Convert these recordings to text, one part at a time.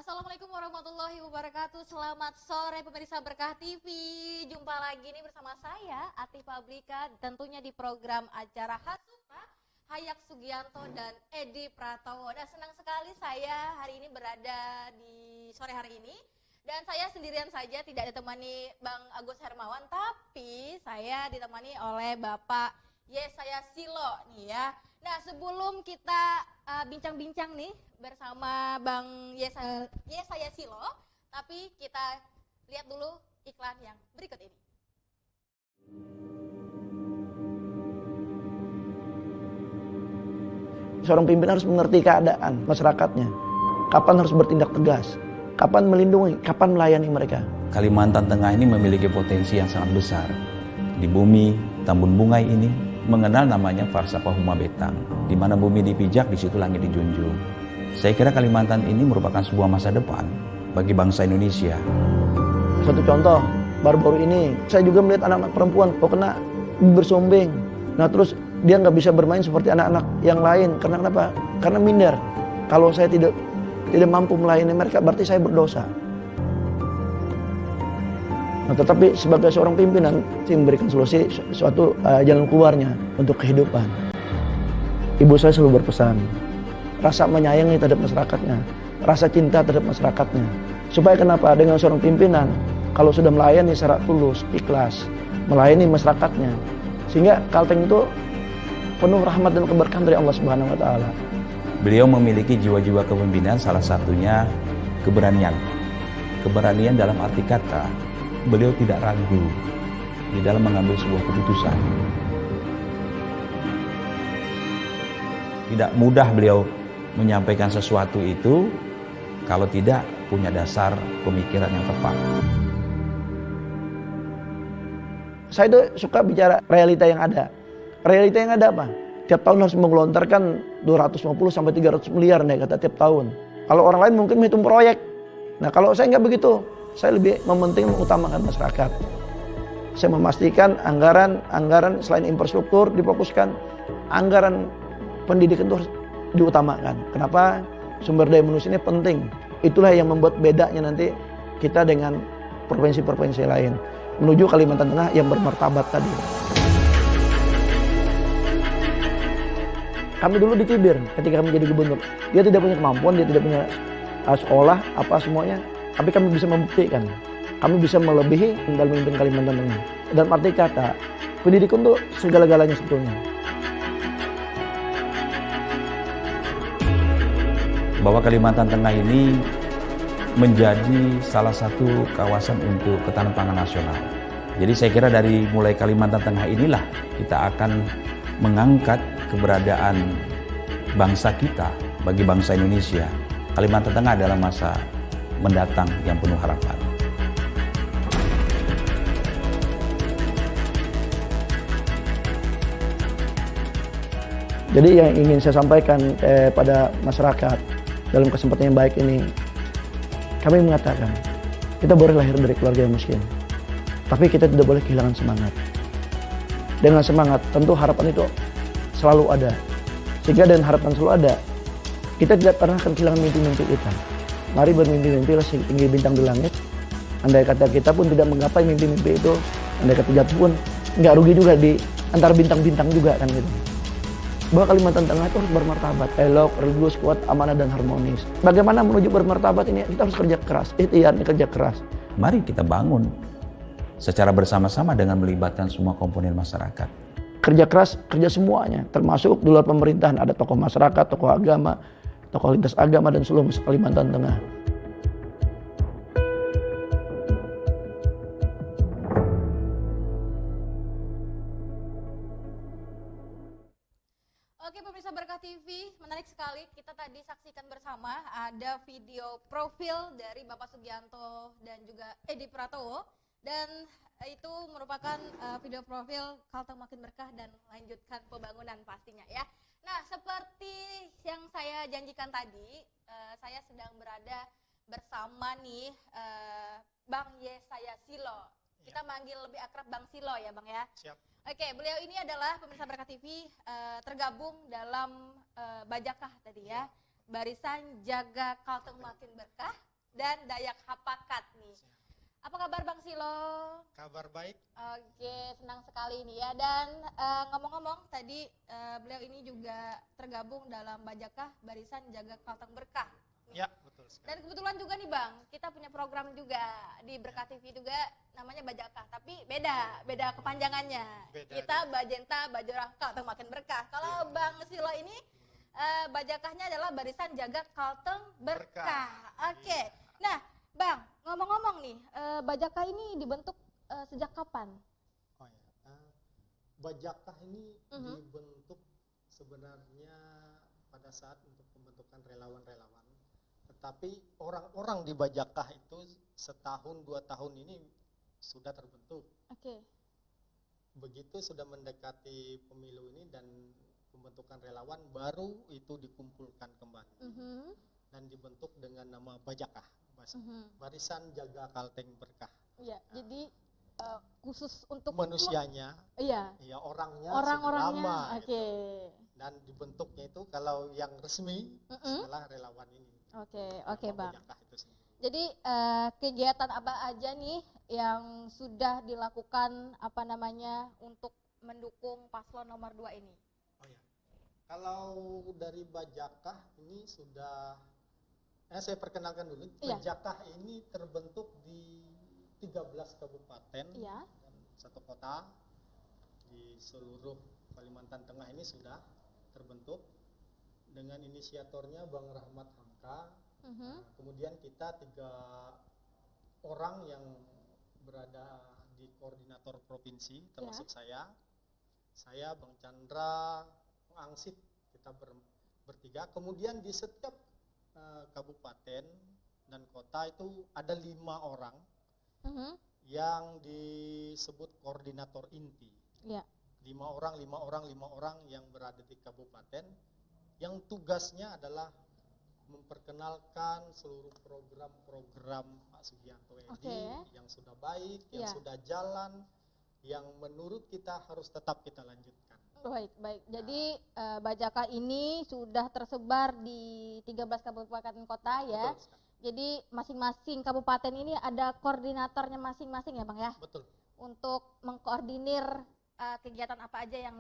Assalamualaikum warahmatullahi wabarakatuh. Selamat sore pemirsa Berkah TV. Jumpa lagi nih bersama saya Atif Pablika, tentunya di program acara Hasufa Hayak Sugianto dan Edi Pratowo. Dan senang sekali saya hari ini berada di sore hari ini. Dan saya sendirian saja, tidak ditemani Bang Agus Hermawan, tapi saya ditemani oleh Bapak Yesaya Silo nih ya. Nah, sebelum kita bincang-bincang nih bersama Bang Yesaya Silo, tapi kita lihat dulu iklan yang berikut ini. Seorang pimpinan harus mengerti keadaan masyarakatnya. Kapan harus bertindak tegas, kapan melindungi, kapan melayani mereka. Kalimantan Tengah ini memiliki potensi yang sangat besar. Di bumi Tambun Bungai ini mengenal namanya Farsapa Huma Betang, di mana bumi dipijak, di situ langit dijunjung. Saya kira Kalimantan ini merupakan sebuah masa depan bagi bangsa Indonesia. Satu contoh, baru-baru ini saya juga melihat anak-anak perempuan kena bersombeng. Nah terus dia nggak bisa bermain seperti anak-anak yang lain. Karena kenapa? Karena minder. Kalau saya tidak mampu melayani mereka, berarti saya berdosa. Nah, tetapi sebagai seorang pimpinan, saya memberikan solusi suatu jalan keluarnya untuk kehidupan. Ibu saya selalu berpesan, rasa menyayangi terhadap masyarakatnya, rasa cinta terhadap masyarakatnya. Supaya kenapa? Dengan seorang pimpinan, kalau sudah melayani secara tulus, ikhlas, melayani masyarakatnya, sehingga Kalteng itu penuh rahmat dan keberkahan dari Allah Subhanahu wa taala. Beliau memiliki jiwa-jiwa kepemimpinan, salah satunya keberanian. Keberanian dalam arti kata, beliau tidak ragu di dalam mengambil sebuah keputusan. Tidak mudah beliau menyampaikan sesuatu itu kalau tidak punya dasar pemikiran yang tepat. Saya itu suka bicara realita yang ada. Realita yang ada apa? Tiap tahun harus menggelontarkan 250 sampai 300 miliar nih kata tiap tahun. Kalau orang lain mungkin menghitung proyek. Nah kalau saya nggak begitu. Saya lebih mementingkan mengutamakan masyarakat. Saya memastikan anggaran selain infrastruktur difokuskan, anggaran pendidikan itu harus diutamakan. Kenapa? Sumber daya manusia ini penting. Itulah yang membuat bedanya nanti kita dengan provinsi-provinsi lain menuju Kalimantan Tengah yang bermartabat tadi. Kami dulu dicibir ketika kami jadi gubernur. Dia tidak punya kemampuan, dia tidak punya sekolah, apa semuanya. Tapi kami bisa membuktikan, kami bisa melebihi dalam memimpin Kalimantan Tengah. Dalam arti kata, pendidikan itu segala-galanya sebetulnya. Bahwa Kalimantan Tengah ini menjadi salah satu kawasan untuk ketahanan pangan nasional. Jadi saya kira dari mulai Kalimantan Tengah inilah kita akan mengangkat keberadaan bangsa kita bagi bangsa Indonesia. Kalimantan Tengah adalah masa mendatang yang penuh harapan. Jadi yang ingin saya sampaikan pada masyarakat dalam kesempatan yang baik ini, kami mengatakan kita boleh lahir dari keluarga yang miskin, tapi kita tidak boleh kehilangan semangat. Dengan semangat tentu harapan itu selalu ada. Sehingga dengan harapan selalu ada, kita tidak pernah akan kehilangan mimpi-mimpi kita. Mari bermimpi-mimpi setinggi bintang di langit. Andai kata kita pun tidak menggapai mimpi-mimpi itu, andai kata jatuh pun nggak rugi juga di antara bintang-bintang juga kan gitu. Bahwa Kalimantan Tengah itu harus bermartabat, elok, religius, kuat, amanah dan harmonis. Bagaimana menuju bermartabat ini? Kita harus kerja keras, ikhtiar kerja keras. Mari kita bangun secara bersama-sama dengan melibatkan semua komponen masyarakat. Kerja keras, kerja semuanya, termasuk di luar pemerintahan ada tokoh masyarakat, tokoh agama, tokoh lintas agama dan seluruh Kalimantan Tengah. Oke pemirsa Berkah TV, menarik sekali. Kita tadi saksikan bersama ada video profil dari Bapak Sugianto dan juga Edi Pratowo. Dan itu merupakan video profil Kalteng Makin Berkah dan lanjutkan pembangunan pastinya ya. Nah, seperti yang saya janjikan tadi, saya sedang berada bersama nih Bang Yesaya Silo. Kita manggil lebih akrab Bang Silo ya Bang ya. Siap. Oke, beliau ini adalah pemirsa Berkah TV tergabung dalam Bajakah tadi ya. Barisan Jaga Kalteng Makin Berkah dan Dayak Hapakat nih. Apa kabar Bang Silo? Kabar baik. Oke, senang sekali ini ya. Dan ngomong-ngomong tadi beliau ini juga tergabung dalam Bajakah Barisan Jaga Kalteng Berkah. Ya, betul sekali. Dan kebetulan juga nih Bang, kita punya program juga di Berkah TV juga namanya Bajakah, tapi beda kepanjangannya. Beda, Kita Bajenta Bajorah Kalteng Makin Berkah. Kalau Bang Silo ini Bajakahnya adalah Barisan Jaga Kalteng Berkah. Oke. Nah, Bang, ngomong-ngomong nih, Bajakah ini dibentuk sejak kapan? Oh ya, Bajakah ini dibentuk sebenarnya pada saat untuk pembentukan relawan-relawan. Tetapi orang-orang di Bajakah itu setahun 2 tahun ini sudah terbentuk. Oke. Begitu sudah mendekati pemilu ini dan pembentukan relawan baru itu dikumpulkan kembali dan dibentuk dengan nama Bajakah. Barisan Jaga Kalteng Berkah. Iya, jadi khusus untuk manusianya, iya, ya orangnya, orang-orangnya, lama, oke. gitu. Dan dibentuknya itu kalau yang resmi setelah relawan ini. Oke Bang. Bajakah itu sendiri. Jadi kegiatan apa aja nih yang sudah dilakukan untuk mendukung paslon nomor 2 ini? Oh ya, kalau dari Bajakah ini sudah saya perkenalkan dulu. Iya. Bajakah ini terbentuk di 13 kabupaten Iya. dan 1 kota di seluruh Kalimantan Tengah ini sudah terbentuk dengan inisiatornya Bang Rahmat Hamka. Nah, kemudian kita 3 orang yang berada di koordinator provinsi termasuk saya, Bang Chandra, Bang Angsit, kita bertiga. Kemudian di setiap kabupaten dan kota itu ada 5 orang yang disebut koordinator inti. Iya. 5 orang yang berada di kabupaten yang tugasnya adalah memperkenalkan seluruh program-program Pak Sugianto Edi yang sudah baik, yang sudah jalan, yang menurut kita harus tetap kita lanjutkan. Baik. Jadi Bajakah ini sudah tersebar di 13 kabupaten kota ya. Jadi masing-masing kabupaten ini ada koordinatornya masing-masing ya Bang ya? Betul. Untuk mengkoordinir kegiatan apa aja yang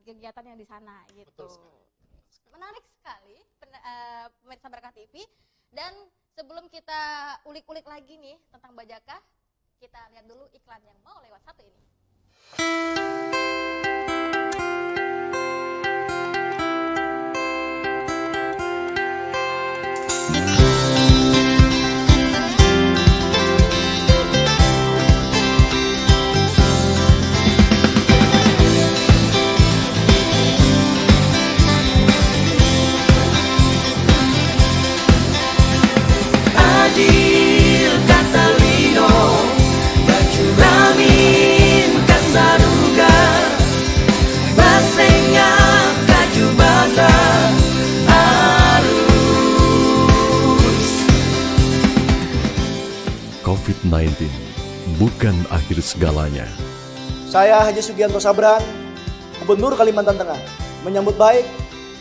kegiatan yang di sana gitu. Betul sekali. Menarik sekali pemirsa Berkah TV. Dan sebelum kita ulik-ulik lagi nih tentang Bajakah, kita lihat dulu iklan yang mau lewat satu ini. Adil kata Lino, baju ramin kasaruga, basenya kaju bata arus. COVID-19 bukan akhir segalanya. Saya Haji Sugianto Sabran, Gubernur Kalimantan Tengah, menyambut baik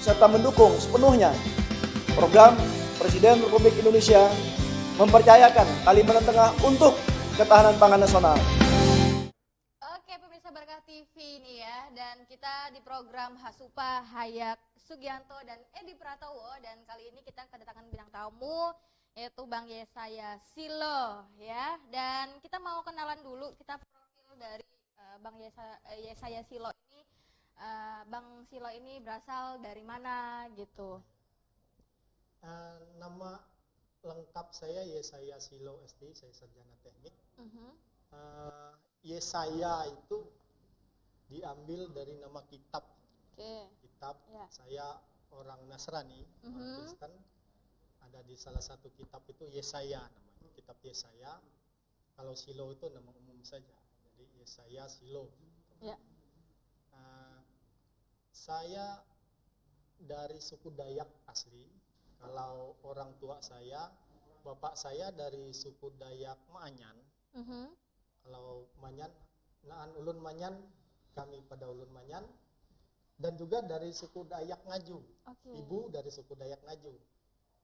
serta mendukung sepenuhnya program Presiden Republik Indonesia mempercayakan Kalimantan Tengah untuk ketahanan pangan nasional. Oke pemirsa Berkah TV ini ya, dan kita di program Hasupa Hayak Sugianto dan Edi Pratowo, dan kali ini kita kedatangan bintang tamu yaitu Bang Yesaya Silo ya, dan kita mau kenalan dulu, kita profil dari Bang Yesaya Silo ini. Bang Silo ini berasal dari mana gitu? Nama lengkap saya Yesaya Silo SD, saya sarjana teknik. Yesaya itu diambil dari nama kitab. Kitab saya orang Nasrani, orang Kristen. Ada di salah satu kitab itu Yesaya namanya, kitab Yesaya. Kalau Silo itu nama umum saja, jadi Yesaya Silo. Ya. Saya dari suku Dayak asli. Kalau orang tua saya, bapak saya dari suku Dayak Maanyan. Kalau Manyan, Naan Ulun Manyan, kami pada Ulun Manyan. Dan juga dari suku Dayak Ngaju. Ibu dari suku Dayak Ngaju.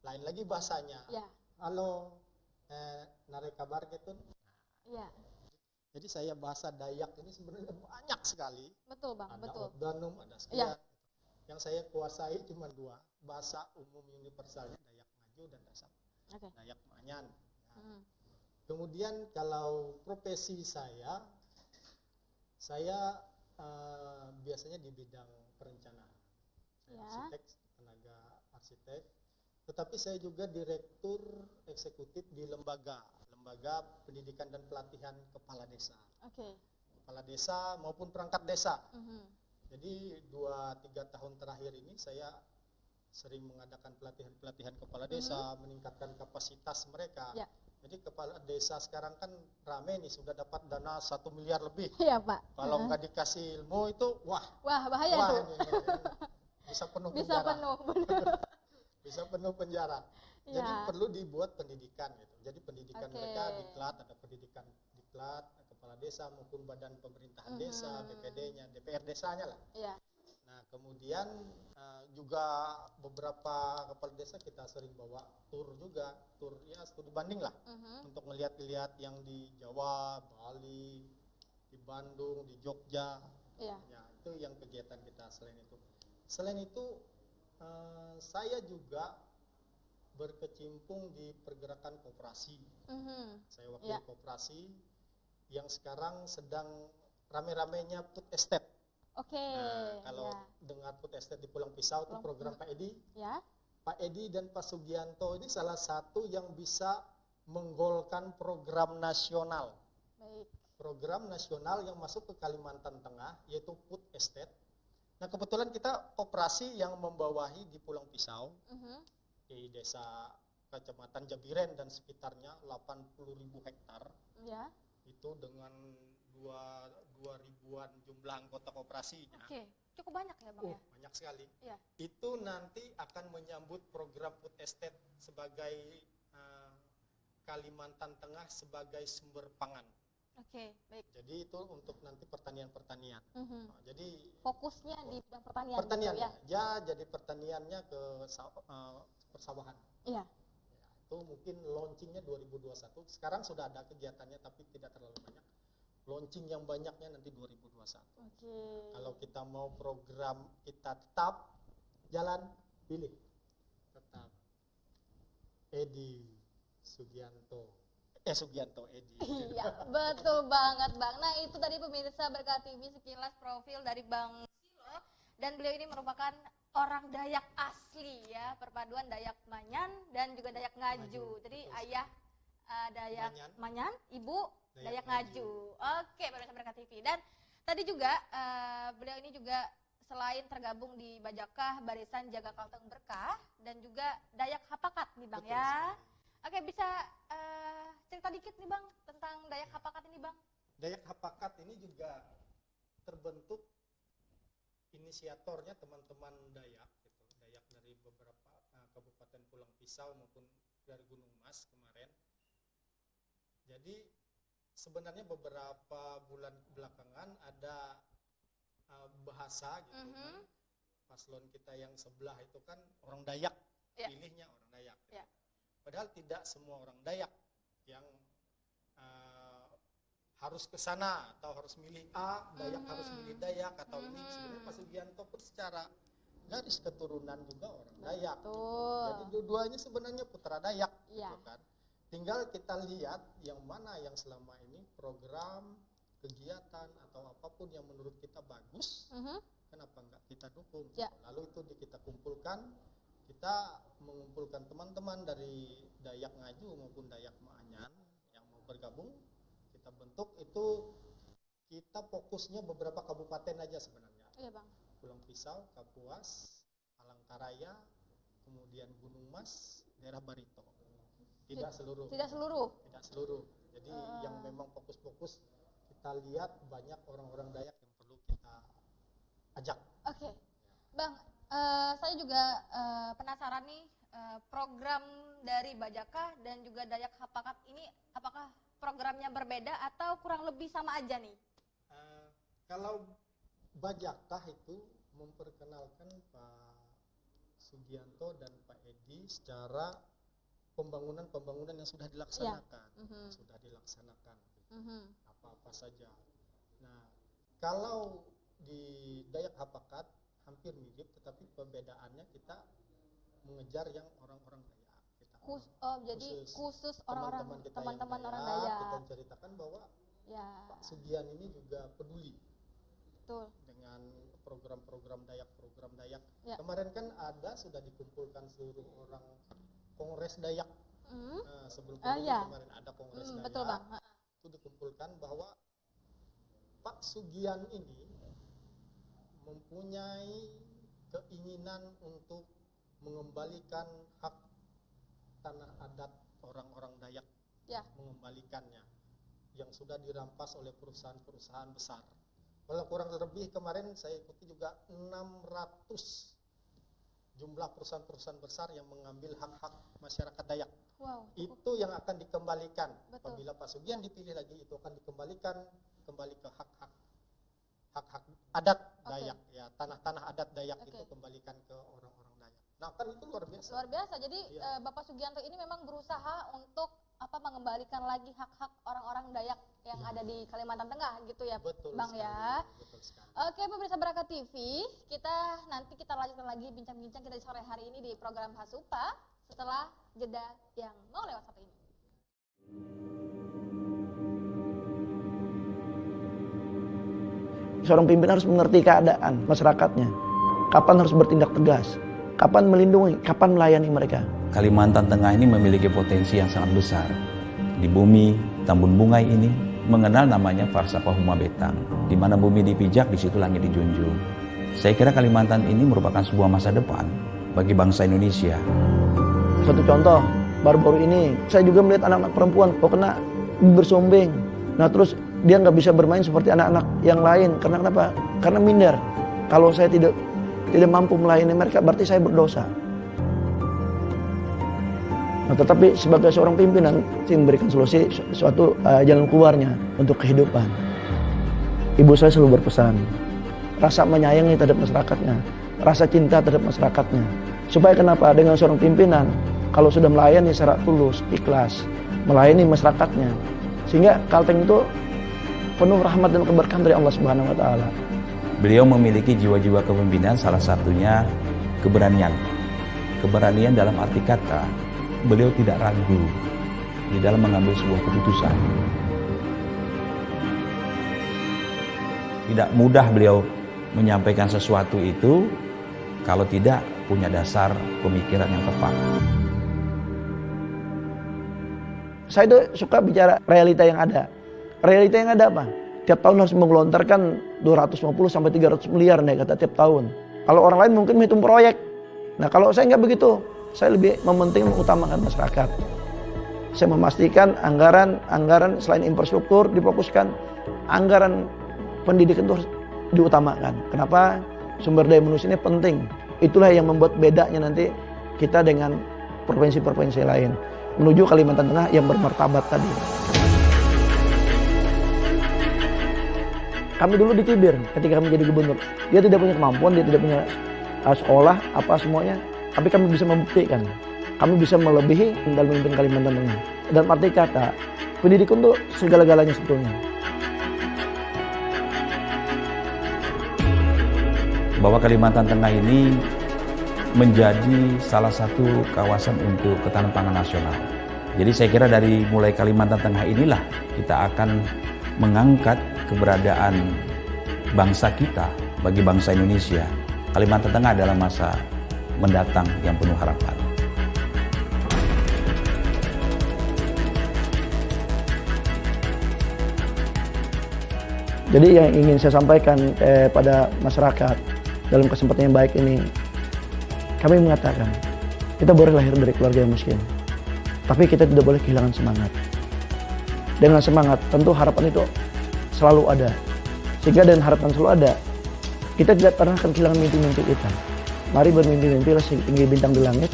Lain lagi bahasanya. halo nare kabar gitu. Iya. Jadi saya bahasa Dayak ini sebenarnya banyak sekali. Betul Bang, Ada betul. Oddanum, ada Iya. sekian. Yang saya kuasai cuma 2, bahasa umum universalnya Dayak Ngaju dan Oke. Dayak Manyan. Ya. Hmm. Kemudian kalau profesi saya biasanya di bidang perencanaan. Saya Ya. arsitek, tenaga arsitek. Tetapi saya juga direktur eksekutif di lembaga pendidikan dan pelatihan kepala desa. Oke. Kepala desa maupun perangkat desa. Mhm. Jadi 2-3 tahun terakhir ini saya sering mengadakan pelatihan kepala desa, meningkatkan kapasitas mereka. Ya. Jadi kepala desa sekarang kan rame nih, sudah dapat dana 1 miliar lebih. Iya Pak. Kalau nggak dikasih ilmu itu wah Bahaya tuh. ini bisa penuh Bisa penjara. penuh, bener. Bisa penuh penjara. Jadi Ya. perlu dibuat pendidikan gitu. Jadi pendidikan Oke. mereka diklat, ada pendidikan diklat kepala desa maupun badan pemerintahan desa, BPD-nya, DPR desanya lah. Iya. Nah, kemudian juga beberapa kepala desa kita sering bawa tur juga, tur ya studi banding lah, untuk melihat-lihat yang di Jawa, Bali, di Bandung, di Jogja. Iya. Ya, itu yang kegiatan kita selain itu. Selain itu, saya juga berkecimpung di pergerakan koperasi. Saya wakil Ya. koperasi yang sekarang sedang rame-ramenya food estate. Oke. Nah, kalau Ya. dengar food estate di Pulang Pisau itu program Pak Edi. Ya. Pak Edi dan Pak Sugianto ini salah satu yang bisa menggolkan program nasional. Baik. Program nasional yang masuk ke Kalimantan Tengah yaitu food estate. Nah, kebetulan kita koperasi yang membawahi di Pulang Pisau di desa Kecamatan Jabiren dan sekitarnya 80.000 hektar. Ya. Itu dengan 2 ribuan jumlah anggota koperasinya. Oke. Cukup banyak ya Bang ya? Banyak sekali. Iya. Itu nanti akan menyambut program food estate sebagai Kalimantan Tengah sebagai sumber pangan. Oke, baik. Jadi itu untuk nanti pertanian-pertanian. Nah, jadi Fokusnya di bidang pertanian. pertanian gitu ya, jadi pertaniannya ke persawahan. Iya. Ya, itu mungkin launchingnya 2021. Sekarang sudah ada kegiatannya tapi tidak terlalu banyak. Launching yang banyaknya nanti 2021. Oke. Kalau kita mau program kita tetap jalan, pilih tetap Edi Sugianto. Edi. Iya, betul banget Bang. Nah, itu tadi pemirsa Berkah TV sekilas profil dari Bang Silo, dan beliau ini merupakan orang Dayak asli ya, perpaduan Dayak Manyan dan juga Dayak Ngaju. Jadi ayah Dayak Manyan, ibu Dayak Ngaju. Oke, pemirsa Berkah TV. Dan tadi juga beliau ini juga selain tergabung di Bajakah Barisan Jaga Kalteng Berkah dan juga Dayak Hapakat nih Bang. Betul Ya. sekali. Oke, bisa cerita dikit nih Bang tentang Dayak Hapakat ini Bang. Dayak Hapakat ini juga terbentuk inisiatornya teman-teman Dayak gitu. Dayak dari beberapa kabupaten Pulang Pisau maupun dari Gunung Mas kemarin. Jadi sebenarnya beberapa bulan belakangan ada bahasa gitu kan. Paslon kita yang sebelah itu kan orang Dayak, Ya. pilihnya orang Dayak. Gitu. Ya. Padahal tidak semua orang Dayak yang harus ke sana atau harus milih A, Dayak harus milih Dayak atau ini. Sebenarnya Pak Sugianto pun secara garis keturunan juga orang Dayak. Betul. Jadi dua-duanya sebenarnya putra Dayak, Iya. gitu kan. Tinggal kita lihat yang mana yang selama ini program, kegiatan atau apapun yang menurut kita bagus, kenapa enggak kita dukung? Ya. Lalu itu kita kumpulkan, kita mengumpulkan teman-teman dari Dayak Ngaju maupun Dayak Manyan yang mau bergabung, kita bentuk itu. Kita fokusnya beberapa kabupaten aja sebenarnya. Iya Bang. Pulang Pisau, Kapuas, Palangkaraya, kemudian Gunung Mas, daerah Barito. Tidak seluruh. Tidak seluruh. Tidak seluruh. Jadi yang memang fokus-fokus kita lihat banyak orang-orang Dayak yang perlu kita ajak. Oke. Bang, saya juga penasaran nih program dari Bajakah dan juga Dayak Hapakat ini apakah programnya berbeda atau kurang lebih sama aja nih? Kalau Bajakah itu memperkenalkan Pak Sugianto dan Pak Edi secara pembangunan yang sudah dilaksanakan, apa-apa saja. Nah, kalau di Dayak Hapakat hampir mirip, tetapi perbedaannya kita mengejar yang orang-orang Dayak. Jadi khusus orang-orang teman-teman orang Dayak. Kita ceritakan bahwa Pak Sugian ini juga peduli. Betul. Dengan program Dayak. Kemarin kan sudah dikumpulkan seluruh orang Kongres Dayak. Sebelum kemarin ada Kongres Dayak. Betul, Bang. Itu dikumpulkan bahwa Pak Sugian ini mempunyai keinginan untuk mengembalikan hak tanah adat orang-orang Dayak, mengembalikannya yang sudah dirampas oleh perusahaan-perusahaan besar. Kalau kurang lebih kemarin saya ikuti juga 600 jumlah perusahaan-perusahaan besar yang mengambil hak-hak masyarakat Dayak. Itu yang akan dikembalikan. Apabila Pak Sugian dipilih lagi, itu akan dikembalikan kembali ke hak-hak adat Dayak, ya tanah-tanah adat Dayak itu kembalikan ke orang-orang Dayak. Nah kan itu luar biasa. Luar biasa. Jadi Bapak Sugianto ini memang berusaha untuk mengembalikan lagi hak-hak orang-orang Dayak yang ada di Kalimantan Tengah gitu ya, Betul Bang sekali, ya. Betul sekali. Oke, pemirsa Barakat TV, nanti kita lanjutkan lagi bincang-bincang kita di sore hari ini di program Hasupa setelah jeda yang mau lewat satu ini. Seorang pimpinan harus mengerti keadaan masyarakatnya. Kapan harus bertindak tegas, kapan melindungi, kapan melayani mereka. Kalimantan Tengah ini memiliki potensi yang sangat besar. Di bumi Tambun Bungai ini mengenal namanya Farsapah Huma Betang. Di mana bumi dipijak, di situ langit dijunjung. Saya kira Kalimantan ini merupakan sebuah masa depan bagi bangsa Indonesia. Satu contoh, baru-baru ini saya juga melihat anak-anak perempuan kena bersombeng. Nah terus dia nggak bisa bermain seperti anak-anak yang lain. Karena kenapa? Karena minder. Kalau saya tidak mampu melayani mereka, berarti saya berdosa. Nah, tetapi sebagai seorang pimpinan, saya memberikan solusi suatu jalan keluarnya untuk kehidupan. Ibu saya selalu berpesan, rasa menyayangi terhadap masyarakatnya, rasa cinta terhadap masyarakatnya. Supaya kenapa? Dengan seorang pimpinan, kalau sudah melayani secara tulus, ikhlas, melayani masyarakatnya, sehingga Kalteng itu penuh rahmat dan keberkahan dari Allah Subhanahu wa taala. Beliau memiliki jiwa-jiwa kepemimpinan, salah satunya keberanian. Keberanian dalam arti kata, beliau tidak ragu di dalam mengambil sebuah keputusan. Tidak mudah beliau menyampaikan sesuatu itu kalau tidak punya dasar pemikiran yang tepat. Saya itu suka bicara realita yang ada. Realita yang ada apa? Tiap tahun harus mengelontarkan 250 sampai 300 miliar nih kata tiap tahun. Kalau orang lain mungkin menghitung proyek. Nah kalau saya nggak begitu, saya lebih mementingkan mengutamakan masyarakat. Saya memastikan anggaran selain infrastruktur difokuskan, anggaran pendidikan itu harus diutamakan. Kenapa? Sumber daya manusia ini penting. Itulah yang membuat bedanya nanti kita dengan provinsi-provinsi lain menuju Kalimantan Tengah yang bermartabat tadi. Kami dulu ditibir ketika kami jadi gubernur. Dia tidak punya kemampuan, dia tidak punya sekolah, apa semuanya. Tapi kami bisa membuktikan. Kami bisa melebihi dalam memimpin Kalimantan Tengah. Dan arti kata, pendidikan itu segala-galanya sebetulnya. Bahwa Kalimantan Tengah ini menjadi salah satu kawasan untuk ketahanan pangan nasional. Jadi saya kira dari mulai Kalimantan Tengah inilah kita akan mengangkat keberadaan bangsa kita bagi bangsa Indonesia. Kalimantan Tengah adalah masa mendatang yang penuh harapan. Jadi yang ingin saya sampaikan pada masyarakat dalam kesempatan yang baik ini, kami mengatakan kita boleh lahir dari keluarga yang miskin, tapi kita tidak boleh kehilangan semangat. Dengan semangat tentu harapan itu selalu ada. Sehingga dengan harapan selalu ada, kita tidak pernah akan kehilangan mimpi-mimpi kita. Mari bermimpi-mimpilah setinggi bintang di langit.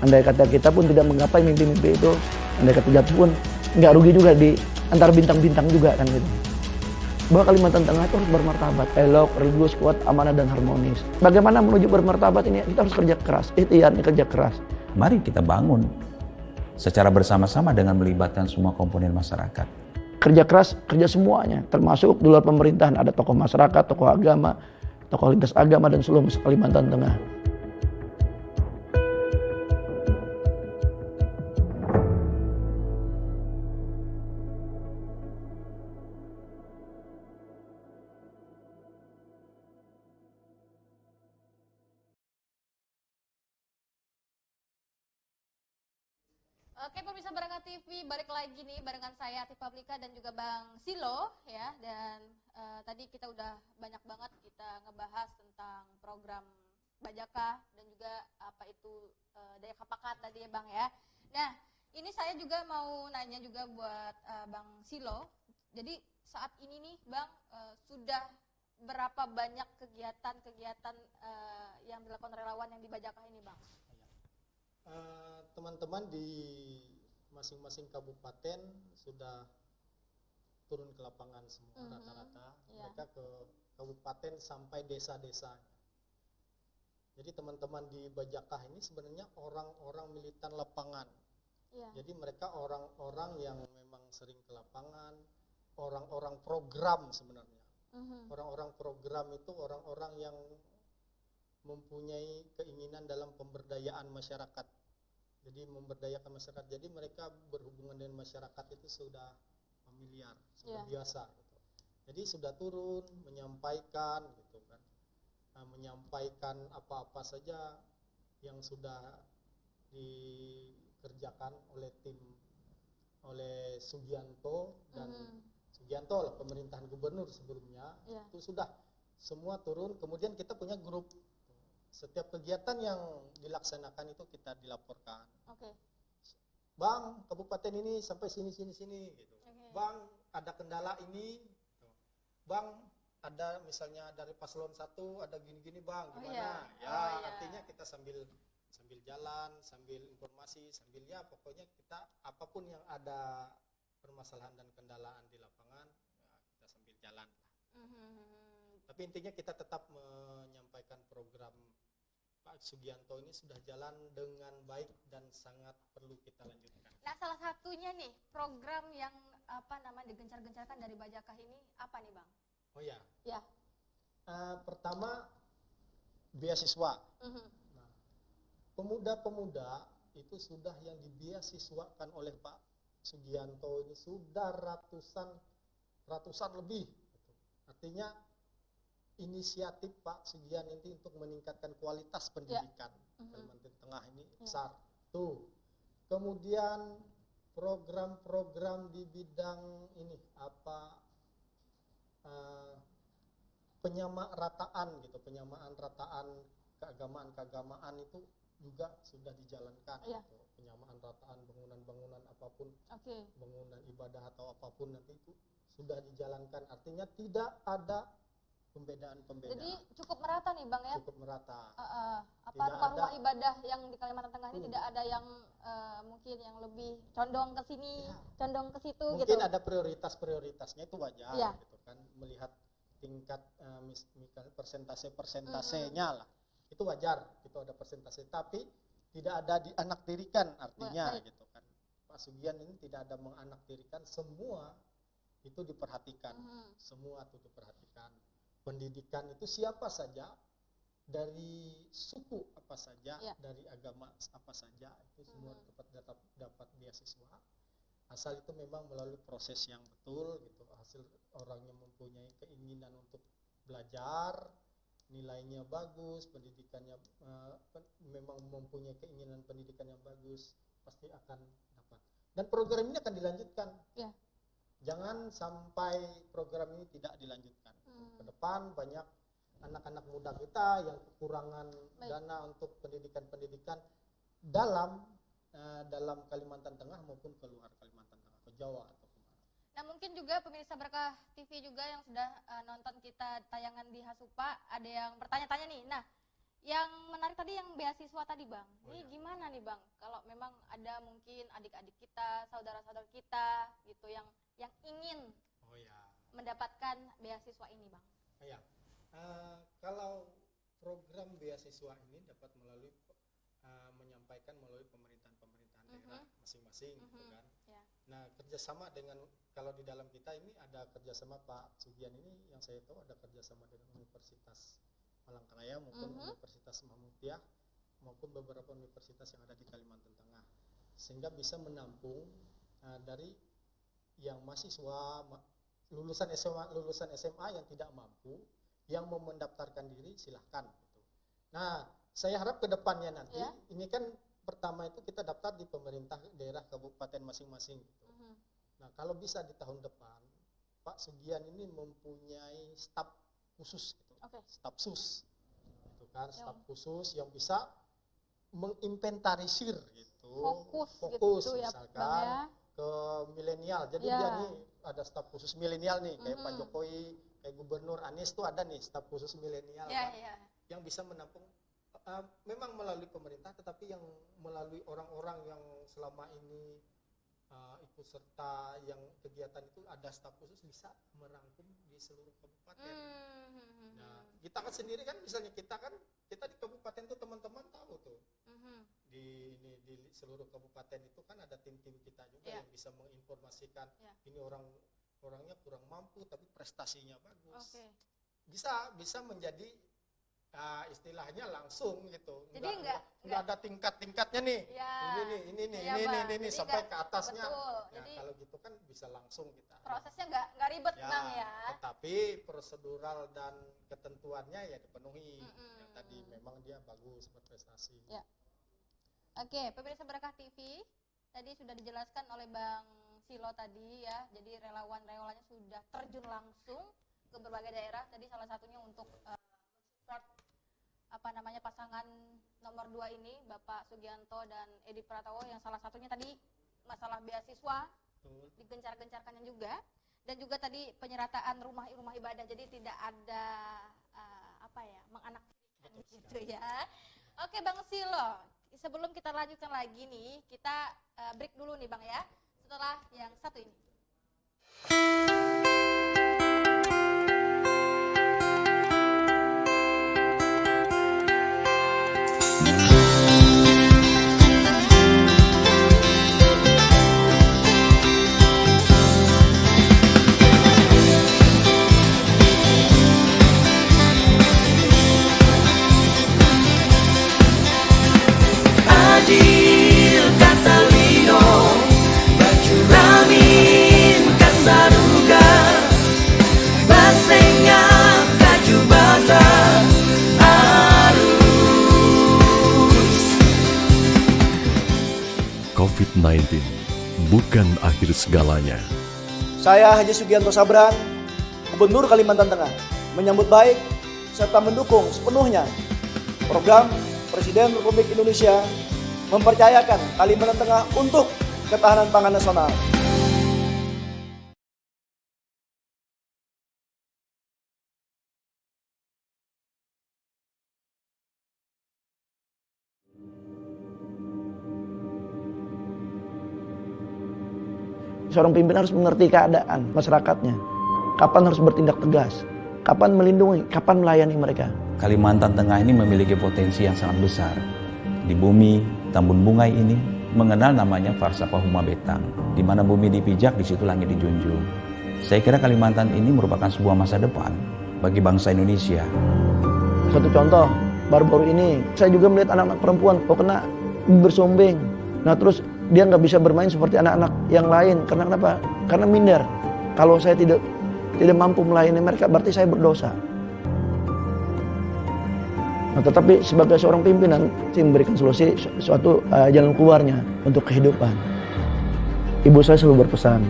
Andai kata kita pun tidak menggapai mimpi-mimpi itu, andai kata jatuh pun nggak rugi juga di antara bintang-bintang juga kan gitu. Bahwa Kalimantan Tengah itu harus bermartabat, elok, religius, kuat, amanah dan harmonis. Bagaimana menuju bermartabat ini? Kita harus kerja keras, ikhtiar kerja keras. Mari kita bangun secara bersama-sama dengan melibatkan semua komponen masyarakat. Kerja keras, kerja semuanya, termasuk di luar pemerintahan, ada tokoh masyarakat, tokoh agama, tokoh lintas agama dan seluruh Kalimantan Tengah. Oke pemirsa Baraka TV, balik lagi nih barengan saya Atif Pablika dan juga Bang Silo ya. Dan tadi kita udah banyak banget kita ngebahas tentang program Bajaka dan juga apa itu daya kepakat tadi ya Bang ya. Nah ini saya juga mau nanya juga buat Bang Silo. Jadi saat ini nih Bang sudah berapa banyak kegiatan-kegiatan yang dilakukan relawan yang di Bajaka ini Bang? Teman-teman di masing-masing kabupaten sudah turun ke lapangan semua rata-rata. Mereka ke kabupaten sampai desa-desa. Jadi teman-teman di Bajaka ini sebenarnya orang-orang militan lapangan. Jadi mereka orang-orang yang memang sering ke lapangan, orang-orang program sebenarnya. Orang-orang program itu orang-orang yang mempunyai keinginan dalam pemberdayaan masyarakat. Jadi memberdayakan masyarakat. Jadi mereka berhubungan dengan masyarakat itu sudah familiar, sudah biasa gitu. Jadi sudah turun menyampaikan gitu kan. Menyampaikan apa-apa saja yang sudah dikerjakan oleh Sugianto dan Sugianto lah pemerintahan gubernur sebelumnya. Itu sudah semua turun. Kemudian kita punya grup. Setiap kegiatan yang dilaksanakan itu kita dilaporkan. Bang, kabupaten ini sampai sini gitu. Bang, ada kendala ini. Bang, ada misalnya dari paslon 1 ada gini-gini Bang, gimana? Artinya kita sambil jalan, sambil informasi, sambil ya pokoknya kita apapun yang ada permasalahan dan kendalaan di lapangan, ya kita sambil jalan. Tapi intinya kita tetap menyampaikan program Pak Sugianto ini sudah jalan dengan baik dan sangat perlu kita lanjutkan. Nah salah satunya nih program yang digencar-gencarkan dari Bajaka ini apa nih Bang? Oh ya. Ya. Pertama beasiswa. Nah, pemuda-pemuda itu sudah yang dibeasiswakan oleh Pak Sugianto ini sudah ratusan lebih. Artinya inisiatif Pak Sugian ini untuk meningkatkan kualitas pendidikan Kalimantan Tengah ini besar. Tuh. Kemudian program-program di bidang ini penyamaan rataan keagamaan itu juga sudah dijalankan. Gitu. Penyamaan rataan bangunan-bangunan apapun, bangunan ibadah atau apapun nanti itu sudah dijalankan. Artinya tidak ada pembedaan-pembedaan. Jadi cukup merata nih Bang ya? Cukup merata. Rumah-rumah ibadah yang di Kalimantan Tengah ini tidak ada yang mungkin yang lebih condong ke sini, condong ke situ mungkin gitu. Mungkin ada prioritasnya itu wajar gitu kan, melihat tingkat misalnya persentase-persentasenya lah. Itu wajar, itu ada persentase, tapi tidak ada dianaktirikan artinya gitu kan. Pak Sugian ini tidak ada menganaktirikan, semua itu diperhatikan. Semua itu diperhatikan. Pendidikan itu siapa saja, dari suku apa saja, dari agama apa saja, itu semua dapat beasiswa. Asal itu memang melalui proses yang betul gitu. Hasil orangnya mempunyai keinginan untuk belajar, nilainya bagus, pendidikannya memang mempunyai keinginan pendidikan yang bagus, pasti akan dapat. Dan program ini akan dilanjutkan. Jangan sampai program ini tidak dilanjutkan. Ke depan banyak anak-anak muda kita yang kekurangan dana untuk pendidikan dalam Kalimantan Tengah maupun keluar Kalimantan Tengah, ke Jawa atau kemana. Nah mungkin juga pemirsa Berkah TV juga yang sudah nonton kita tayangan di Hasupa ada yang bertanya-tanya nih. Nah yang menarik tadi yang beasiswa tadi Bang, ini gimana nih Bang kalau memang ada mungkin adik-adik kita, saudara-saudara kita gitu yang ingin mendapatkan beasiswa ini Bang? Kalau program beasiswa ini dapat menyampaikan melalui pemerintahan daerah masing-masing gitu kan. Ya. Nah, kerjasama dengan, kalau di dalam kita ini ada kerjasama Pak Sugian ini, yang saya tahu ada kerjasama dengan Universitas Palangkaraya maupun Universitas Muhammadiyah maupun beberapa universitas yang ada di Kalimantan Tengah, sehingga bisa menampung dari yang mahasiswa lulusan SMA yang tidak mampu, yang mau mendaftarkan diri silahkan gitu. Nah, saya harap ke depannya nanti ini kan pertama itu kita daftar di pemerintah daerah kabupaten masing-masing gitu. Nah, kalau bisa di tahun depan Pak Sugian ini mempunyai staf khusus gitu. Staf sus gitu kan, staf khusus yang bisa menginventarisir gitu. Fokus gitu misalkan ya, ke milenial. Jadi dia nih ada staf khusus milenial nih, kayak Pak Jokowi, kayak Gubernur Anies tuh ada nih staf khusus milenial yang bisa menampung memang melalui pemerintah, tetapi yang melalui orang-orang yang selama ini ikut serta yang kegiatan itu ada staf khusus bisa merangkum di seluruh kabupaten. Nah, kita kan sendiri kan misalnya kita di kabupaten tuh teman-teman tahu tuh. Di seluruh kabupaten itu kan ada tim-tim kita juga yang bisa menginformasikan ini orangnya kurang mampu tapi prestasinya bagus. Bisa menjadi istilahnya langsung gitu. Jadi nggak ada tingkat-tingkatnya nih. Ini sampai ke atasnya. Betul. Nah, jadi, kalau gitu kan bisa langsung kita. Prosesnya nggak ribet Bang ya. Tetapi prosedural dan ketentuannya ya dipenuhi. Yang tadi memang dia bagus berprestasi. Ya. Oke, pemirsa Berkah TV, tadi sudah dijelaskan oleh Bang Silo tadi ya. Jadi relawan-relawannya sudah terjun langsung ke berbagai daerah. Tadi salah satunya untuk support pasangan nomor 2 ini, Bapak Sugianto dan Edi Pratowo, yang salah satunya tadi masalah beasiswa digencar-gencarkannya juga, dan juga tadi penyerataan rumah ibadah. Jadi tidak ada menganak-anakan gitu ya. Oke Bang Silo, sebelum kita lanjutkan lagi nih, kita break dulu nih Bang ya, setelah yang satu ini. Adil kata Lino, baju ramin kan daruga, basengnya kaju bata arus. COVID-19 bukan akhir segalanya. Saya Haji Sugianto Sabran, Gubernur Kalimantan Tengah, menyambut baik serta mendukung sepenuhnya program Presiden Republik Indonesia mempercayakan Kalimantan Tengah untuk ketahanan pangan nasional. Seorang pimpinan harus mengerti keadaan masyarakatnya, kapan harus bertindak tegas, kapan melindungi, kapan melayani mereka. Kalimantan Tengah ini memiliki potensi yang sangat besar. Di bumi Tambun Bungai ini mengenal namanya Farsapah Huma Betang, di mana bumi dipijak, di situ langit dijunjung. Saya kira Kalimantan ini merupakan sebuah masa depan bagi bangsa Indonesia. Satu contoh, baru-baru ini saya juga melihat anak-anak perempuan kena bersumbing. Nah terus dia nggak bisa bermain seperti anak-anak yang lain. Karena kenapa? Karena minder. Kalau saya tidak mampu melayani mereka, berarti saya berdosa. Nah, tetapi sebagai seorang pimpinan, saya memberikan solusi suatu jalan keluarnya untuk kehidupan. Ibu saya selalu berpesan,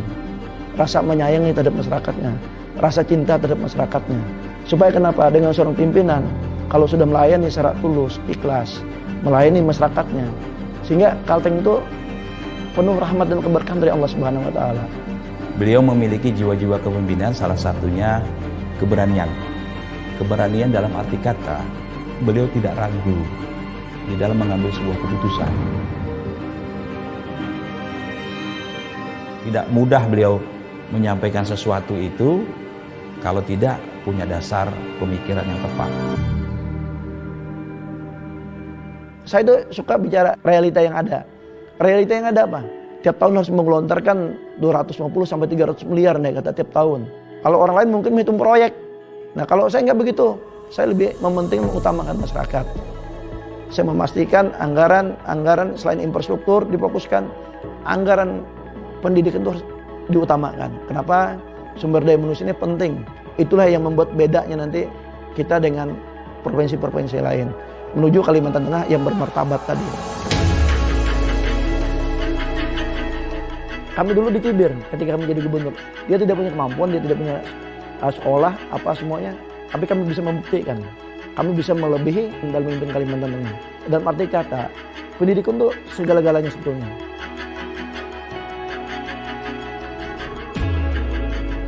rasa menyayangi terhadap masyarakatnya, rasa cinta terhadap masyarakatnya. Supaya kenapa? Dengan seorang pimpinan, kalau sudah melayani secara tulus, ikhlas, melayani masyarakatnya, sehingga Kalteng itu penuh rahmat dan keberkahan dari Allah Subhanahu wa taala. Beliau memiliki jiwa-jiwa kepemimpinan, salah satunya keberanian. Keberanian dalam arti kata, beliau tidak ragu di dalam mengambil sebuah keputusan. Tidak mudah beliau menyampaikan sesuatu itu kalau tidak punya dasar pemikiran yang tepat. Saya itu suka bicara realita yang ada. Realita yang ada apa? Tiap tahun harus menggelontarkan 250 sampai 300 miliar nih kata tiap tahun. Kalau orang lain mungkin menghitung proyek. Nah kalau saya nggak begitu, saya lebih mementingkan mengutamakan masyarakat. Saya memastikan anggaran selain infrastruktur difokuskan, anggaran pendidikan itu harus diutamakan. Kenapa? Sumber daya manusia ini penting. Itulah yang membuat bedanya nanti kita dengan provinsi-provinsi lain menuju Kalimantan Tengah yang bermartabat tadi. Kami dulu dicibir ketika kami jadi gubernur. Dia tidak punya kemampuan, dia tidak punya sekolah, apa semuanya. Tapi kami bisa membuktikan. Kami bisa melebihi dalam memimpin Kalimantan Tengah. Dalam arti kata, pendidikan itu segala-galanya sebetulnya.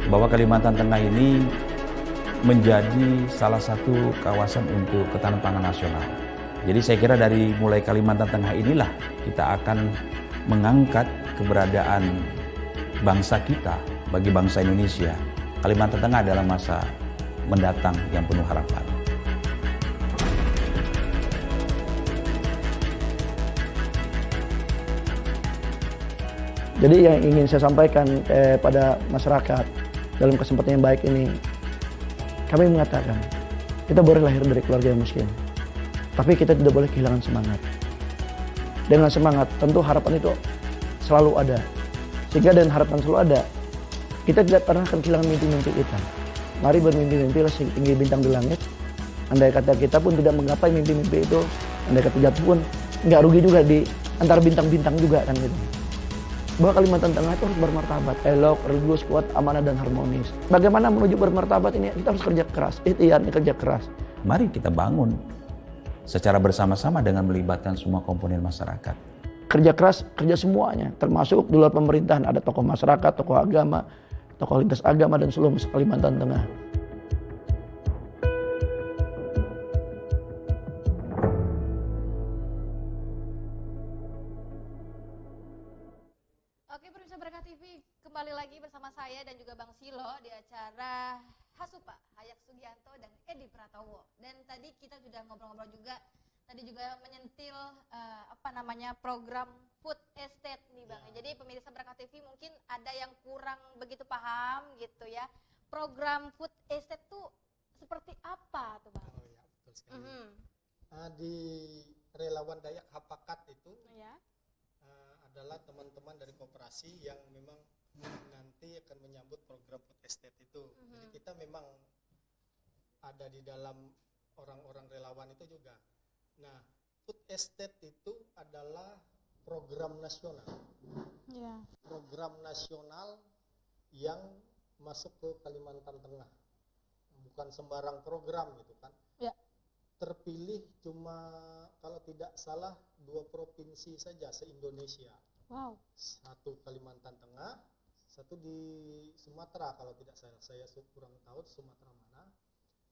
Bahwa Kalimantan Tengah ini menjadi salah satu kawasan untuk ketahanan pangan nasional. Jadi saya kira dari mulai Kalimantan Tengah inilah kita akan mengangkat keberadaan bangsa kita bagi bangsa Indonesia. Kalimantan Tengah adalah masa mendatang yang penuh harapan. Jadi yang ingin saya sampaikan pada masyarakat dalam kesempatan yang baik ini, kami mengatakan kita boleh lahir dari keluarga yang miskin, tapi kita tidak boleh kehilangan semangat. Dengan semangat tentu harapan itu selalu ada. Sehingga dengan harapan selalu ada, kita tidak pernah akan kehilangan mimpi-mimpi kita. Mari bermimpi-mimpilah setinggi bintang di langit. Andai kata kita pun tidak menggapai mimpi-mimpi itu, andai kata jatuh pun nggak rugi juga di antara bintang-bintang juga kan gitu. Bahwa Kalimantan Tengah itu harus bermartabat, elok, religius, kuat, amanah dan harmonis. Bagaimana menuju bermartabat ini? Kita harus kerja keras, ikhtiar kerja keras. Mari kita bangun secara bersama-sama dengan melibatkan semua komponen masyarakat. Kerja keras, kerja semuanya, termasuk di luar pemerintahan ada tokoh masyarakat, tokoh agama, tokoh lintas agama dan seluruh Kalimantan Tengah. Oke, pemirsa Berkah TV, kembali lagi bersama saya dan juga Bang Silo di acara Hasupa, Hayak Sugianto dan Edi Pratowo. Dan tadi kita sudah ngobrol-ngobrol juga, tadi juga menyentil program food estate nih Bang. Jadi pemirsa Berkah TV mungkin ada yang kurang begitu paham gitu ya. Program food estate tuh seperti apa tuh Bang? Oh ya, betul sekali. Di Relawan Dayak Hapakat itu adalah teman-teman dari koperasi yang memang nanti akan menyambut program food estate itu. Jadi kita memang ada di dalam orang-orang relawan itu juga. Nah, food estate itu adalah program nasional. Program nasional yang masuk ke Kalimantan Tengah. Bukan sembarang program gitu kan. Terpilih cuma kalau tidak salah 2 provinsi saja se-Indonesia. Wow. Satu Kalimantan Tengah, satu di Sumatera kalau tidak salah. Saya kurang tahu Sumatera mana.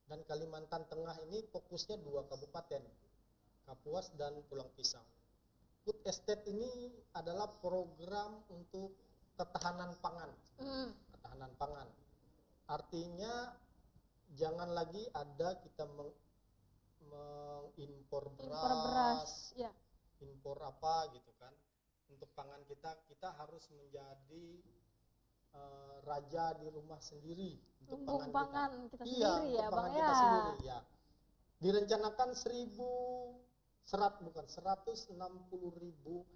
Dan Kalimantan Tengah ini fokusnya 2 kabupaten, Kapuas dan Pulang Pisau. Food estate ini adalah program untuk ketahanan pangan. Ketahanan pangan. Artinya jangan lagi ada kita mengimpor beras, impor apa gitu kan. Untuk pangan kita harus menjadi raja di rumah sendiri untuk pangan kita sendiri ya Bang ya. Kita sendiri ya. Direncanakan 160.000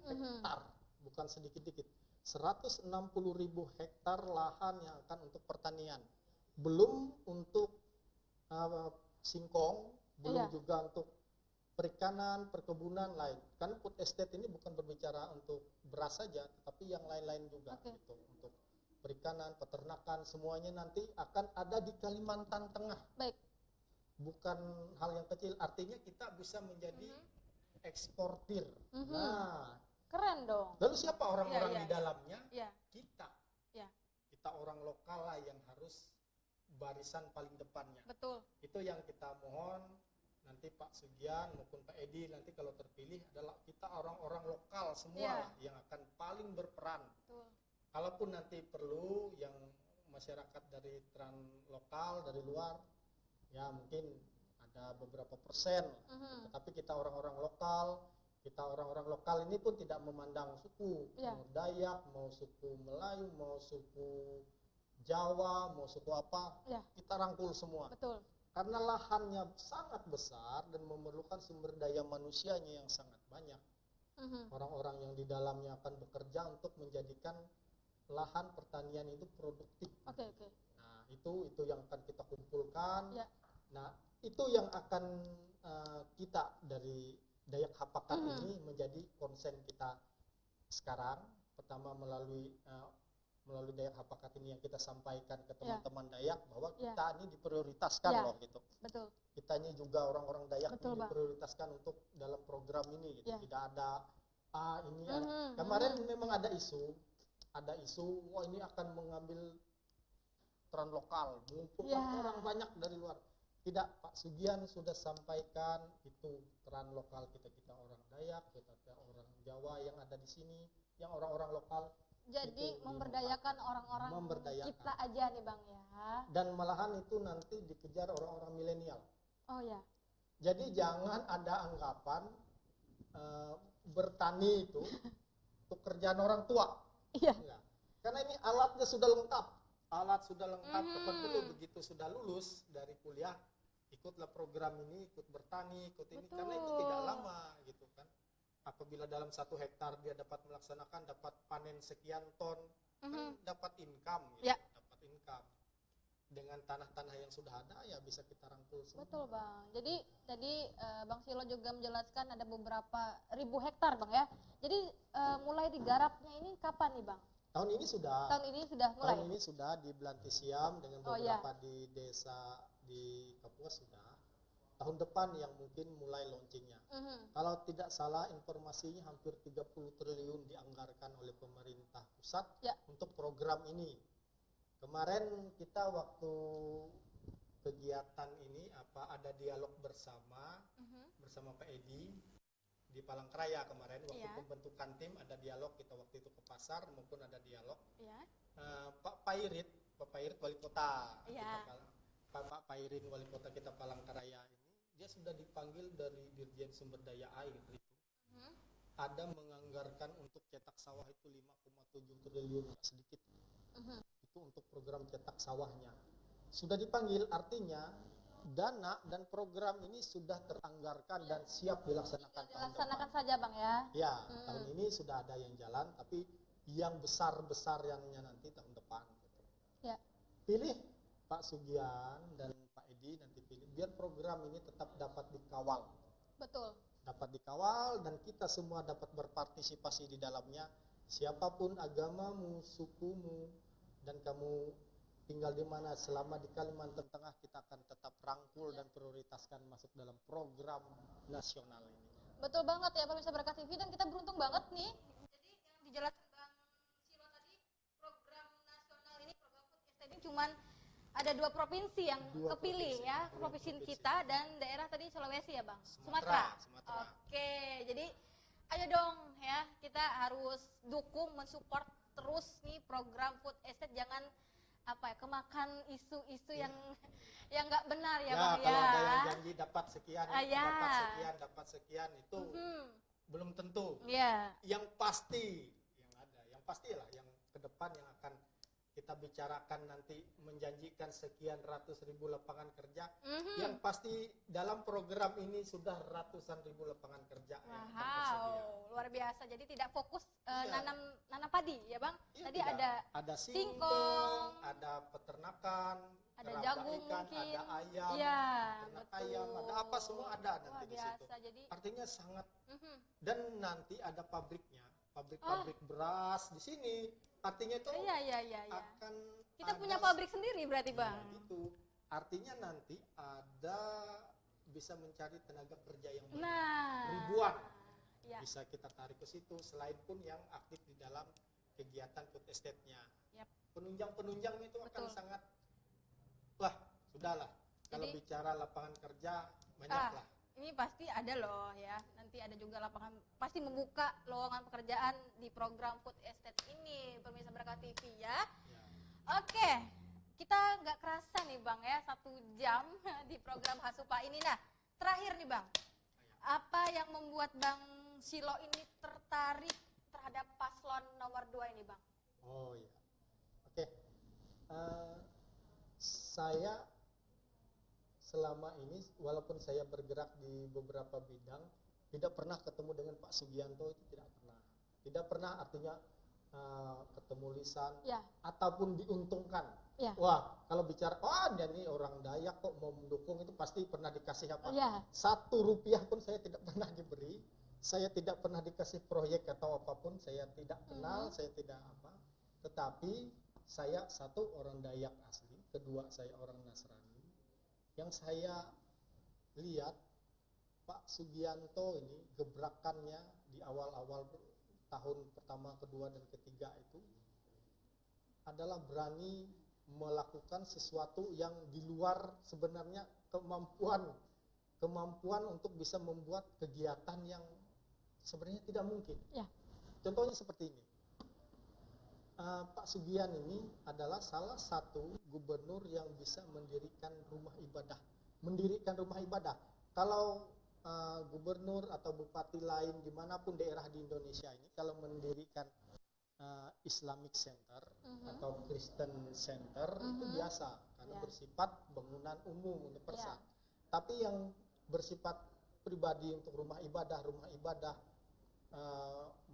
hektar, bukan sedikit-dikit. 160.000 hektar lahan yang akan untuk pertanian. Belum untuk singkong, belum juga untuk perikanan, perkebunan lain. Kan food estate ini bukan berbicara untuk beras saja, tapi yang lain-lain juga gitu. Untuk perikanan, peternakan, semuanya nanti akan ada di Kalimantan Tengah. Baik. Bukan hal yang kecil, artinya kita bisa menjadi eksportir. Nah, keren dong. lalu siapa orang-orang di dalamnya? Kita. Kita orang lokal lah yang harus barisan paling depannya. Betul. Itu yang kita mohon nanti Pak Sugian maupun Pak Edi nanti kalau terpilih adalah kita orang-orang lokal semua yang akan paling berperan. Betul. Kalaupun nanti perlu yang masyarakat dari lokal dari luar ya mungkin ada beberapa persen, tetapi kita orang-orang lokal Kita orang-orang lokal ini pun tidak memandang suku, Iya. mau Dayak, mau suku Melayu, mau suku Jawa, mau suku apa, Iya. kita rangkul semua. Betul. Karena lahannya sangat besar dan memerlukan sumber daya manusianya yang sangat banyak. Mhm. Orang-orang yang di dalamnya akan bekerja untuk menjadikan lahan pertanian itu produktif. Oke, oke. Nah, itu yang akan kita kumpulkan. Ya. Nah, itu yang akan kita dari Dayak Hapakat ini menjadi konsen kita sekarang. Pertama melalui Dayak Hapakat ini yang kita sampaikan ke teman-teman Dayak bahwa Ya. kita ini diprioritaskan Ya. loh gitu. Betul. Kita ini juga orang-orang Dayak Betul, ini Bang. diprioritaskan untuk dalam program ini gitu. Ya. Tidak ada ini ada. Mhm, Kemarin memang ada isu wah ini akan mengambil peran lokal, mengumpulkan Ya. orang banyak dari luar. Tidak, Pak Sugian sudah sampaikan itu peran lokal kita orang Dayak, kita orang Jawa yang ada di sini, yang orang-orang lokal. Jadi Itu memberdayakan orang-orang Memberdayakan. kita aja nih Bang ya. Dan malahan itu nanti dikejar orang-orang milenial. Oh ya. Jadi jangan ada anggapan bertani itu untuk kerjaan orang tua. Iya. Enggak. Karena ini alatnya sudah lengkap. Alat sudah lengkap, dulu begitu sudah lulus dari kuliah, ikutlah program ini, ikut bertani, ikut ini. Karena itu tidak lama gitu kan. Apabila dalam 1 hektar dia dapat melaksanakan, dapat panen sekian ton, kan dapat income gitu. Ya. Dapat income. Dengan tanah-tanah yang sudah ada ya bisa kita rangkul semua. Betul Bang. Jadi tadi Bang Silo juga menjelaskan ada beberapa ribu hektar Bang ya. Jadi mulai digarapnya ini kapan nih Bang? Tahun ini sudah. Tahun ini sudah mulai. Tahun ini sudah di Belantisiam dengan Oh, iya. beberapa di desa di Kapuas sudah. Tahun depan yang mungkin mulai launchingnya. Mhm. Kalau tidak salah informasinya hampir 30 triliun dianggarkan oleh pemerintah pusat Ya. untuk program ini. Kemarin kita waktu kegiatan ini ada dialog bersama Pak Edi di Palangkaraya kemarin waktu Iya. pembentukan tim ada dialog, kita waktu itu ke pasar maupun ada dialog. Ya. Pak Pairit wali kota Iya. Pak Pairin wali kota kita Palangkaraya ini dia sudah dipanggil dari Dirjen Sumber Daya Air itu. Ada menganggarkan untuk cetak sawah itu 5,7 triliun, nggak sedikit. Itu untuk program cetak sawahnya. Sudah dipanggil, artinya dana dan program ini sudah teranggarkan dan siap dilaksanakan tahun Dilaksanakan depan. saja Bang ya. Ya, tahun ini sudah ada yang jalan, tapi yang besar-besar yang nanti tahun depan. Gitu. Ya. Pilih Pak Sugian dan Pak Edi nanti pilih, biar program ini tetap dapat dikawal. Betul. Dapat dikawal dan kita semua dapat berpartisipasi di dalamnya. Siapapun agamamu, sukumu, dan kamu tinggal di mana selama di Kalimantan Tengah, kita akan tetap rangkul dan prioritaskan masuk dalam program nasional ini. Betul banget ya pemirsa Berkah TV, dan kita beruntung banget nih. Jadi yang dijelaskan Bang Silo tadi, program nasional ini, program food estate ini cuman ada 2 provinsi yang Dua kepilih provinsi, ya, dua provinsi provinsi. kita dan daerah tadi Sulawesi ya Bang? Sumatera. Oke, jadi ayo dong ya, kita harus dukung, mensupport terus nih program food estate, jangan kemakan isu-isu yang nggak benar ya Bang kalau ya. ada yang janji dapat sekian, Ya. dapat sekian itu belum tentu. Iya. Yang pastilah yang ke depan yang akan kita bicarakan nanti menjanjikan sekian ratus ribu lapangan kerja. Yang pasti dalam program ini sudah ratusan ribu lapangan kerja yang akan tersedia. Wow, luar biasa. Jadi tidak fokus Iya. nanam padi ya Bang. Iya, Tadi tidak. ada singkong, singkong, ada peternakan, ada keramba jagung ikan, mungkin. ada ayam, Iya, ternak betul. ayam, ada apa semua ada Luar nanti di situ. biasa. Jadi Artinya sangat, mhm. dan nanti ada pabriknya, pabrik beras di sini. Artinya itu Iya. akan Kita ada punya pabrik sendiri berarti Iya, Bang. gitu. Artinya nanti ada bisa mencari tenaga kerja yang banyak. Nah, Ribuan ya. bisa kita tarik ke situ, selain pun yang aktif di dalam kegiatan food estate-nya. Yap. Penunjang-penunjangnya itu akan Betul. sangat, sudahlah. Kalau Jadi- bicara lapangan kerja banyak lah. Ini pasti ada loh ya. Nanti ada juga lapangan, pasti membuka lowongan pekerjaan di program food estate ini, pemirsa Berkah TV ya. Ya. Oke, kita nggak kerasa nih Bang ya, 1 jam di program Hasupa ini. Nah, terakhir nih Bang, apa yang membuat Bang Silo ini tertarik terhadap paslon nomor 2 ini, Bang? Oh iya. Oke. Saya selama ini walaupun saya bergerak di beberapa bidang tidak pernah ketemu dengan Pak Sugianto, itu tidak pernah. Tidak pernah artinya ketemu lisan ataupun diuntungkan. Wah, kalau bicara dia nih orang Dayak kok mau mendukung, itu pasti pernah dikasih apa? 1 rupiah pun saya tidak pernah diberi. Saya tidak pernah dikasih proyek atau apapun, saya tidak kenal, saya tidak apa. Tetapi saya satu orang Dayak asli, kedua saya orang Nasrani. Yang saya lihat Pak Sugianto ini gebrakannya di awal-awal tahun pertama, kedua, dan ketiga itu adalah berani melakukan sesuatu yang di luar sebenarnya kemampuan untuk bisa membuat kegiatan yang sebenarnya tidak mungkin. Contohnya seperti ini. Pak Sugian ini adalah salah satu gubernur yang bisa mendirikan rumah ibadah. Kalau gubernur atau bupati lain dimanapun daerah di Indonesia ini kalau mendirikan Islamic Center atau Kristen Center itu biasa karena bersifat bangunan umum universal. Tapi yang bersifat pribadi untuk rumah ibadah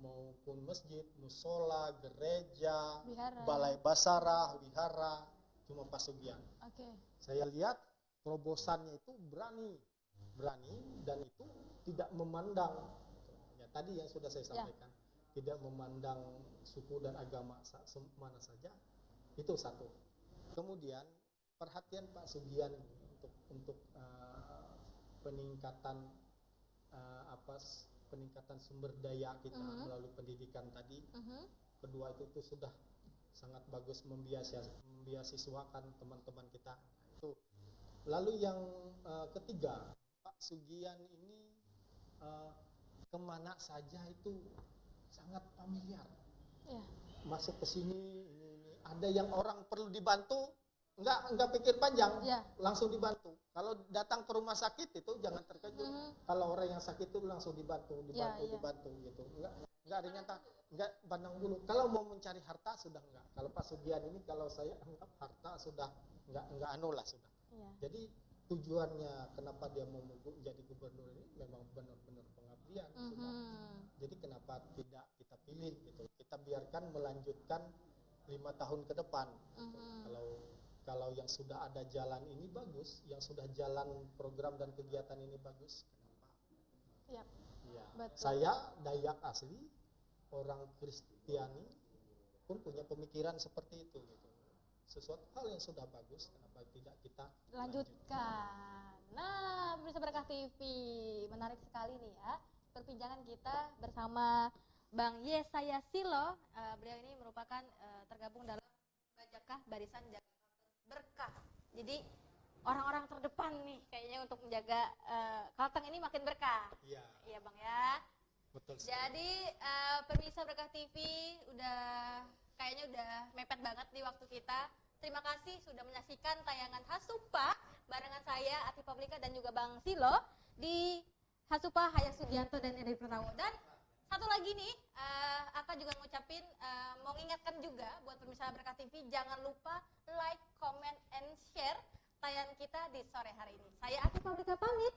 maupun masjid, musola, gereja, balai basarah, wihara, cuma Pak Sugian. Saya lihat terobosannya itu berani dan itu tidak memandang ya, tadi yang sudah saya sampaikan, tidak memandang suku dan agama mana saja, itu satu. Kemudian perhatian Pak Sugian untuk peningkatan peningkatan sumber daya kita melalui pendidikan tadi. Kedua itu sudah sangat bagus membiasiswakan teman-teman kita. Itu. Lalu yang ketiga, Pak Sugian ini kemana saja itu sangat familiar. Masuk ke sini, ini. Ada yang orang perlu dibantu, enggak pikir panjang, langsung dibantu. Kalau datang ke rumah sakit itu jangan terkejut. Kalau orang yang sakit itu langsung dibantu gitu. Enggak ada nyata, enggak pandang bulu. Kalau mau mencari harta sudah enggak. Kalau Pak Sugian ini kalau saya anggap harta sudah enggak anulah sudah. Jadi tujuannya kenapa dia mau jadi gubernur ini memang benar-benar pengabdian sudah. Jadi kenapa tidak kita pilih gitu. Kita biarkan melanjutkan 5 tahun ke depan. Kalau yang sudah ada jalan ini bagus, yang sudah jalan program dan kegiatan ini bagus, kenapa? Saya Dayak asli, orang Kristiani pun punya pemikiran seperti itu gitu. Sesuatu hal yang sudah bagus, kenapa tidak kita lanjutkan? Nah, pemirsa Berkah TV, menarik sekali nih ya perbincangan kita bersama Bang Yesaya Silo. Beliau ini merupakan tergabung dalam Bajakah Barisan Jaga Berkah. Jadi orang-orang terdepan nih kayaknya untuk menjaga Kalteng ini makin berkah. Iya Bang ya. Betul sekali. Jadi pemirsa Berkah TV kayaknya udah mepet banget nih waktu kita. Terima kasih sudah menyaksikan tayangan Hasupa barengan saya Ati Publika dan juga Bang Silo di Hasupa Hayak Sugianto dan Edi Pranowo. Dan satu lagi nih, Aka juga ngucapin, mau ingatkan juga buat pemirsa Berkah TV, jangan lupa like, comment, and share tayangan kita di sore hari ini. Saya Ati Publika pamit,